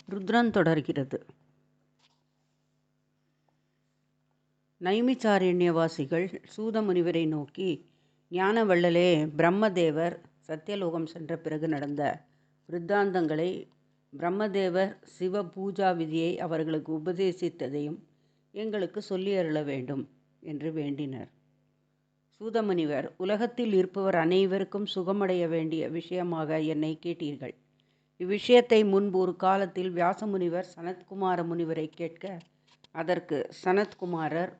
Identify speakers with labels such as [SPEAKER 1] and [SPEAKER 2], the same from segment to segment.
[SPEAKER 1] ருத்ரன் தொடர்கிறது. நைமிச்சாரண்யவாசிகள் சூத முனிவரை நோக்கி, ஞான வள்ளலே, பிரம்மதேவர் சத்தியலோகம் சென்ற பிறகு நடந்த விருத்தாந்தங்களை, பிரம்மதேவர் சிவ பூஜா விதியை அவர்களுக்கு உபதேசித்ததையும் எங்களுக்கு சொல்லி அருள வேண்டும் என்று வேண்டினர். சூதமுனிவர், உலகத்தில் இருப்பவர் அனைவருக்கும் சுகமடைய வேண்டிய விஷயமாக என்னை கேட்டீர்கள். இவ்விஷயத்தை முன்பு ஒரு காலத்தில் வியாசமுனிவர் சனத்குமார முனிவரை கேட்க, அதற்கு சனத்குமாரர்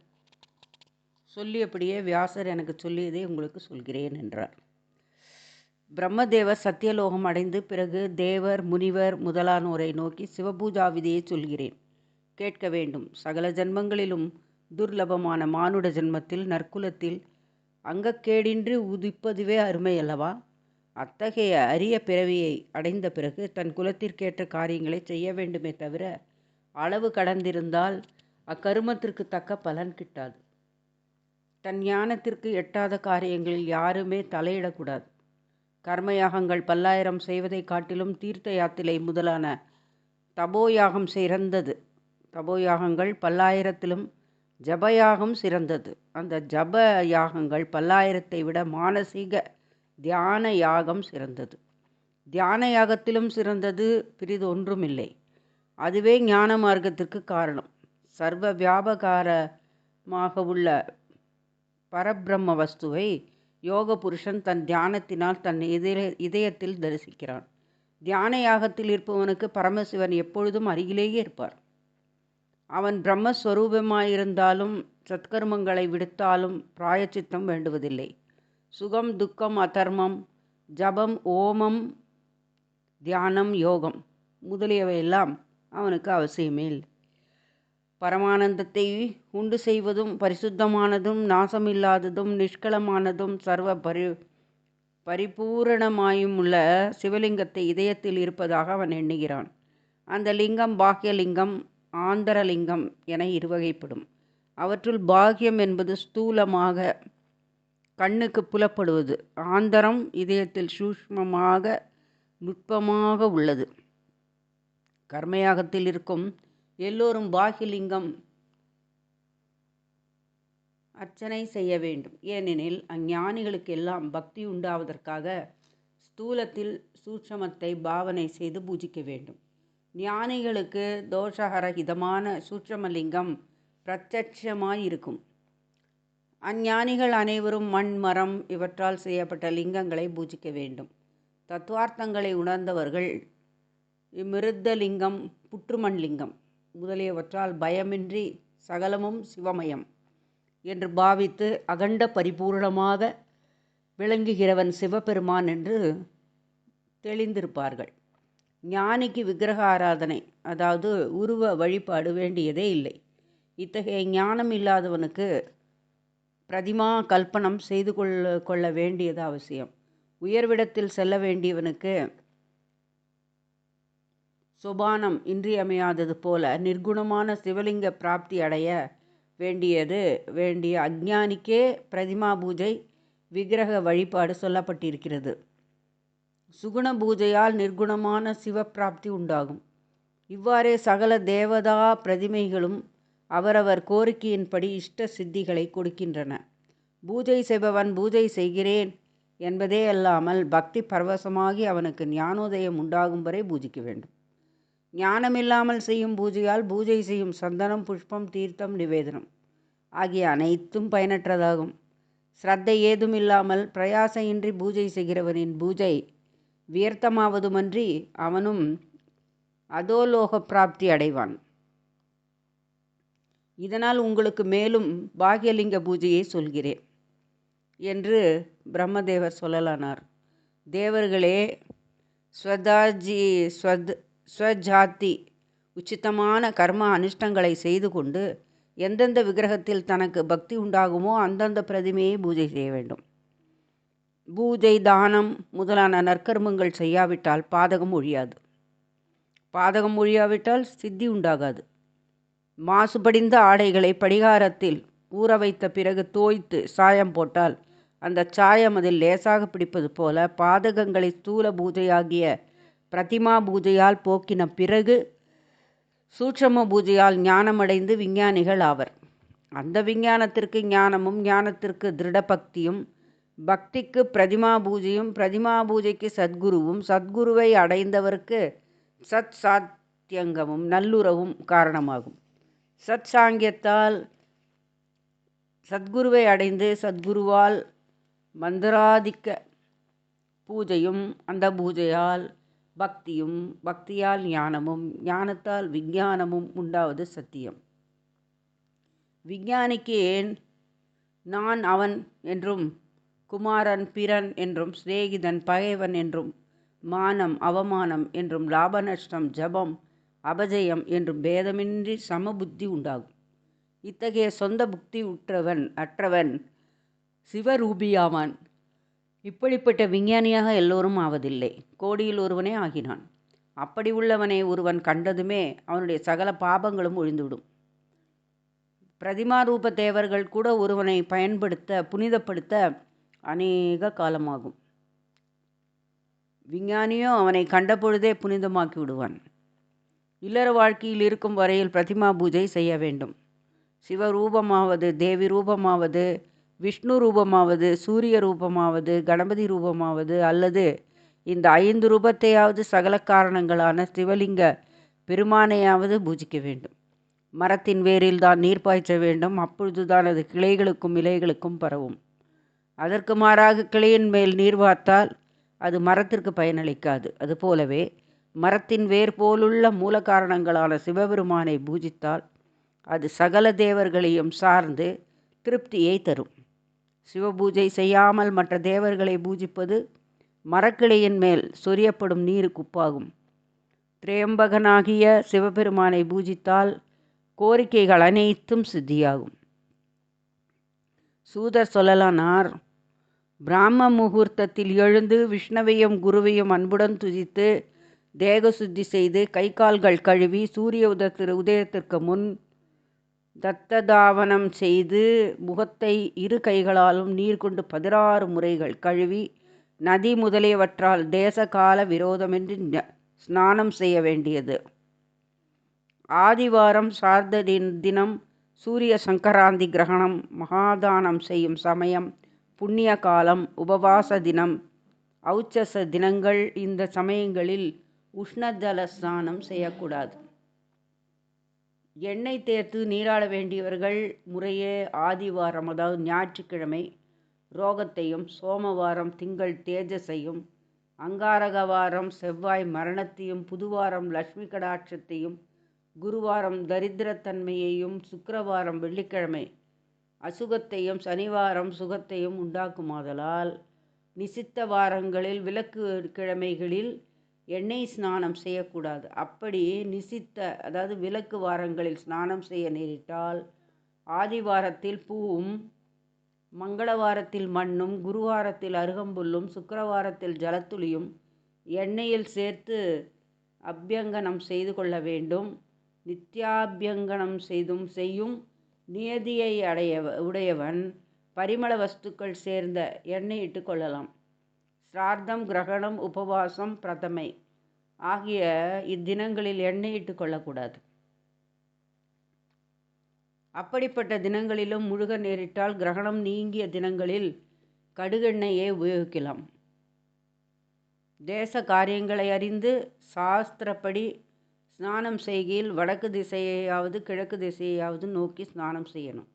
[SPEAKER 1] சொல்லியபடியே வியாசர் எனக்கு சொல்லியதை உங்களுக்கு சொல்கிறேன் என்றார். பிரம்மதேவர் சத்தியலோகம் அடைந்து பிறகு தேவர் முனிவர் முதலானோரை நோக்கி சிவபூஜா விதியை சொல்கிறேன், கேட்க வேண்டும். சகல ஜன்மங்களிலும் துர்லபமான மானுட ஜன்மத்தில் நற்குலத்தில் அங்கக்கேடின்றி உதிப்பதுவே அருமை அல்லவா? அத்தகைய அரிய பிறவியை அடைந்த பிறகு தன் குலத்திற்கேற்ற காரியங்களை செய்ய வேண்டுமே தவிர அளவு கடந்திருந்தால் அக்கருமத்திற்கு தக்க பலன் கிட்டாது. தன் ஞானத்திற்கு எட்டாத காரியங்களில் யாருமே தலையிடக்கூடாது. கர்மயாகங்கள் 10,000 செய்வதை காட்டிலும் தீர்த்த யாத்திரை முதலான தபோயாகம் சிறந்தது. தபோயாகங்கள் 10,000த்திலும் ஜபயாகம் சிறந்தது. அந்த ஜப யாகங்கள் 10,000 விட மானசீக தியான யாகம் சிறந்தது. தியான யாகத்திலும் சிறந்தது பிரிது ஒன்றுமில்லை. அதுவே ஞான மார்க்கத்திற்கு காரணம். சர்வ வியாபகாரமாக உள்ள பரபிரம்ம வஸ்துவை யோக புருஷன் தன் தியானத்தினால் தன் இதயத்தில் தரிசிக்கிறான். தியான யாகத்தில் இருப்பவனுக்கு பரமசிவன் எப்பொழுதும் அருகிலேயே இருப்பார். அவன் பிரம்மஸ்வரூபமாயிருந்தாலும் சத்கர்மங்களை விடுத்தாலும் பிராயச்சித்தம் வேண்டுவதில்லை. சுகம், துக்கம், அதர்மம், ஜபம், ஓமம், தியானம், யோகம் முதலியவையெல்லாம் அவனுக்கு அவசியமே இல்லை. பரமானந்தத்தை உண்டு செய்வதும் பரிசுத்தமானதும் நாசமில்லாததும் நிஷ்கலமானதும் சர்வ பரிபூரணமாயும் உள்ள சிவலிங்கத்தை இதயத்தில் இருப்பதாக அவன் எண்ணுகிறான். அந்த லிங்கம் பாக்யலிங்கம், ஆந்தரலிங்கம் என இருவகைப்படும். அவற்றுள் பாக்யம் என்பது ஸ்தூலமாக கண்ணுக்கு புலப்படுவது. ஆந்தரம் இதயத்தில் சூஷ்மமாக நுட்பமாக உள்ளது. கர்மயாகத்தில் இருக்கும் எல்லோரும் பாக்யலிங்கம் அர்ச்சனை செய்ய வேண்டும். ஏனெனில் அஞ்ஞானிகளுக்கு எல்லாம் பக்தி உண்டாவதற்காக ஸ்தூலத்தில் சூட்சமத்தை பாவனை செய்து பூஜிக்க வேண்டும். ஞானிகளுக்கு தோஷஹரஹிதமான சூட்சமலிங்கம் பிரத்யட்சமாயிருக்கும். அஞ்ஞானிகள் அனைவரும் மண், மரம் இவற்றால் செய்யப்பட்ட லிங்கங்களை பூஜிக்க வேண்டும். தத்துவார்த்தங்களை உணர்ந்தவர்கள் இம்மிருத்த லிங்கம், புற்றுமண் லிங்கம் முதலியவற்றால் பயமின்றி சகலமும் சிவமயம் என்று பாவித்து அகண்ட பரிபூர்ணமாக விளங்குகிறவன் சிவபெருமான் என்று தெளிந்திருப்பார்கள். ஞானிக்கு விக்கிரக ஆராதனை, அதாவது உருவ வழிபாடு வேண்டியதே இல்லை. இத்தகைய ஞானம் இல்லாதவனுக்கு பிரதிமா கல்பனம் செய்து கொள்ள வேண்டியது அவசியம். உயர்விடத்தில் செல்ல வேண்டியவனுக்கு சொபானம் இன்றியமையாதது போல நிர்குணமான சிவலிங்க பிராப்தி அடைய வேண்டிய அஞ்ஞானிக்கே பிரதிமா பூஜை, விக்கிரக வழிபாடு சொல்லப்பட்டிருக்கிறது. சுகுண பூஜையால் நிர்குணமான சிவப்பிராப்தி உண்டாகும். இவ்வாறே சகல தேவதா பிரதிமைகளும் அவரவர் கோரிக்கையின்படி இஷ்ட சித்திகளை கொடுக்கின்றன. பூஜை செய்பவன் பூஜை செய்கிறேன் என்பதே அல்லாமல் பக்தி பரவசமாகி அவனுக்கு ஞானோதயம் உண்டாகும் வரை பூஜிக்க வேண்டும். ஞானமில்லாமல் செய்யும் பூஜையால் பூஜை செய்யும் சந்தனம், புஷ்பம், தீர்த்தம், நிவேதனம் ஆகிய அனைத்தும் பயனற்றதாகும். ஸ்ரத்தை ஏதுமில்லாமல் பிரயாசையின்றி பூஜை செய்கிறவனின் பூஜை வியர்த்தமாவதுமன்றி அவனும் அதோலோக பிராப்தி அடைவான். இதனால் உங்களுக்கு மேலும் பாக்யலிங்க பூஜையை சொல்கிறேன் என்று பிரம்மதேவர் சொல்லலானார். தேவர்களே, ஸ்வஜாதி உச்சிதமான கர்ம அனுஷ்டங்களை செய்து கொண்டு எந்தெந்த விக்கிரகத்தில் தனக்கு பக்தி உண்டாகுமோ அந்தந்த பிரதிமையை பூஜை செய்ய வேண்டும். பூஜை, தானம் முதலான நற்கர்மங்கள் செய்யாவிட்டால் பாதகம் ஒழியாது. பாதகம் ஒழியாவிட்டால் சித்தி உண்டாகாது. மாசுபடிந்த ஆடைகளை படிகாரத்தில் ஊற வைத்த பிறகு தோய்த்து சாயம் போட்டால் அந்த சாயம் அதில் லேசாக பிடிப்பது போல பாதகங்களை ஸ்தூல பூஜையாகிய பிரதிமா பூஜையால் போக்கின பிறகு சூட்சம பூஜையால் ஞானமடைந்து விஞ்ஞானிகள் ஆவர். அந்த விஞ்ஞானத்திற்கு ஞானமும், ஞானத்திற்கு திருட பக்தியும், பக்திக்கு பிரதிமா பூஜையும், பிரதிமா பூஜைக்கு சத்குருவும், சத்குருவை அடைந்தவருக்கு சத் சாத்தியங்கமும் நல்லுறவும் காரணமாகும். சத் சாங்கியத்தால் சத்குருவை அடைந்து சத்குருவால் மந்திராதிக்க பூஜையும், அந்த பூஜையால் பக்தியும், பக்தியால் ஞானமும், ஞானத்தால் விஞ்ஞானமும் உண்டாவது சத்தியம். விஞ்ஞானிக்கு நான் அவன் என்றும், குமாரன் பிறன் என்றும், சிநேகிதன் பகைவன் என்றும், மானம் அவமானம் என்றும், லாப நஷ்டம் ஜபம் அபஜயம் என்றும் பேதமின்றி சமபுத்தி உண்டாகும். இத்தகைய சொந்த புத்தி அற்றவன் சிவரூபியாவான். இப்படிப்பட்ட விஞ்ஞானியாக எல்லோரும் ஆவதில்லை. கோடியில் ஒருவனே ஆகினான். அப்படி உள்ளவனை ஒருவன் கண்டதுமே அவனுடைய சகல பாபங்களும் ஒழிந்துவிடும். பிரதிமா ரூப தேவர்கள் கூட ஒருவனை புனிதப்படுத்த அநேக காலமாகும். விஞ்ஞானியோ அவனை கண்டபொழுதே புனிதமாக்கி விடுவான். இல்லற வாழ்க்கையில் இருக்கும் வரையில் பிரதிமா பூஜை செய்ய வேண்டும். சிவரூபமாவது, தேவி ரூபமாவது, விஷ்ணு ரூபமாவது, சூரிய ரூபமாவது, கணபதி ரூபமாவது, அல்லது இந்த 5 ரூபத்தையாவது சகல காரணங்களான சிவலிங்க பெருமானையாவது பூஜிக்க வேண்டும். மரத்தின் வேரில் தான் நீர் பாய்ச்ச வேண்டும். அப்பொழுதுதான் அது கிளைகளுக்கும் இலைகளுக்கும் பரவும். அதற்கு மாறாக கிளையின் மேல் நீர் வார்த்தால் அது மரத்திற்கு பயனளிக்காது. அதுபோலவே மரத்தின் வேர் போலுள்ள மூல காரணங்களான சிவபெருமானை பூஜித்தால் அது சகல தேவர்களையும் சார்ந்து திருப்தியை தரும். சிவபூஜை செய்யாமல் மற்ற தேவர்களை பூஜிப்பது மரக்கிளையின் மேல் சொரியப்படும் நீருக்கு உப்பாகும். திரையம்பகனாகிய சிவபெருமானை பூஜித்தால் கோரிக்கைகள் அனைத்தும் சித்தியாகும். சூதர் சொல்லலானார், பிராம முகூர்த்தத்தில் எழுந்து விஷ்ணுவையும் குருவையும் அன்புடன் துதித்து தேக சுத்தி செய்து கை கால்கள் கழுவி சூரிய உதயத்திற்கு முன் தத்ததாவனம் செய்து முகத்தை 2 கைகளாலும் நீர் கொண்டு 16 முறைகள் கழுவி நதி முதலியவற்றால் தேச கால விரோதமின்றி ஸ்நானம் செய்ய வேண்டியது. ஆதிவாரம், சார்த தினம், சூரிய சங்கராந்தி கிரகணம், மகாதானம் செய்யும் சமயம், புண்ணிய காலம், உபவாச தினம், ஔச்சச தினங்கள், இந்த சமயங்களில் உஷ்ணஜல ஸ்நானம் செய்யக்கூடாது. எண்ணெய் தேர்த்து நீராட வேண்டியவர்கள் முறையே ஆதிவாரம் அதாவது ஞாயிற்றுக்கிழமை ரோகத்தையும், சோமவாரம் திங்கள் தேஜஸையும், அங்காரகவாரம் செவ்வாய் மரணத்தையும், புதுவாரம் லட்சுமி கடாட்சத்தையும், குருவாரம் தரித்திரத்தன்மையையும், சுக்கிரவாரம் வெள்ளிக்கிழமை அசுகத்தையும், சனிவாரம் சுகத்தையும் உண்டாக்குமாதலால் நிசித்த வாரங்களில் விலக்கு கிழமைகளில் எண்ணெய் ஸ்நானம் செய்யக்கூடாது. அப்படி நிசித்த அதாவது விலக்கு வாரங்களில் ஸ்நானம் செய்ய நேரிட்டால் ஆதிவாரத்தில் பூவும், மங்களவாரத்தில் மண்ணும், குருவாரத்தில் அருகம்புல்லும், சுக்கிரவாரத்தில் ஜலத்துளியும் எண்ணெயில் சேர்த்து அபியங்கனம் செய்து கொள்ள வேண்டும். நித்யாபியங்கனம் செய்யும் நியதியை உடையவன் பரிமள வஸ்துக்கள் சேர்ந்த எண்ணெய் இட்டு கொள்ளலாம். சிரார்த்தம், கிரகணம், உபவாசம், பிரதமை ஆகிய இத்தினங்களில் எண்ணெய் இட்டு கொள்ளக்கூடாது. அப்படிப்பட்ட தினங்களிலும் முழுக நேரிட்டால் கிரகணம் நீங்கிய தினங்களில் கடுகெண்ணெயை உபயோகிக்கலாம். தேச காரியங்களை அறிந்து சாஸ்திரப்படி ஸ்நானம் செய்கையில் வடக்கு திசையாவது கிழக்கு திசையாவது நோக்கி ஸ்நானம் செய்யணும்.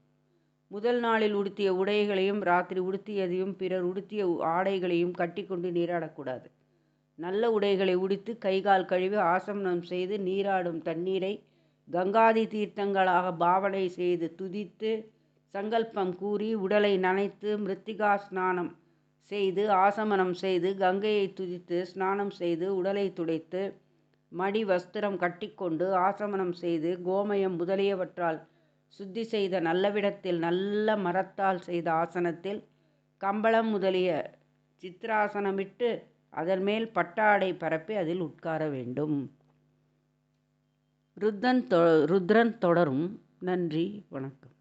[SPEAKER 1] முதல் நாளில் உடுத்திய உடைகளையும் ராத்திரி உடுத்தியதையும் பிறர் உடுத்திய ஆடைகளையும் கட்டி கொண்டு நீராடக்கூடாது. நல்ல உடைகளை உடுத்து கைகால் கழுவி ஆசமனம் செய்து நீராடும் தண்ணீரை கங்காதி தீர்த்தங்களாக பாவனை செய்து துதித்து சங்கல்பம் கூறி உடலை நனைத்து மிருத்திகா ஸ்நானம் செய்து ஆசமனம் செய்து கங்கையை துதித்து ஸ்நானம் செய்து உடலை துடைத்து மடி வஸ்திரம் கட்டிக்கொண்டு ஆசமனம் செய்து கோமயம் முதலியவற்றால் சுத்தி செய்த நல்லவிடத்தில் நல்ல மரத்தால் செய்த ஆசனத்தில் கம்பளம் முதலிய சித்திராசனமிட்டு அதன் மேல் பட்டாடை பரப்பி அதில் உட்கார வேண்டும். ருத்ரன் தொடரும். நன்றி, வணக்கம்.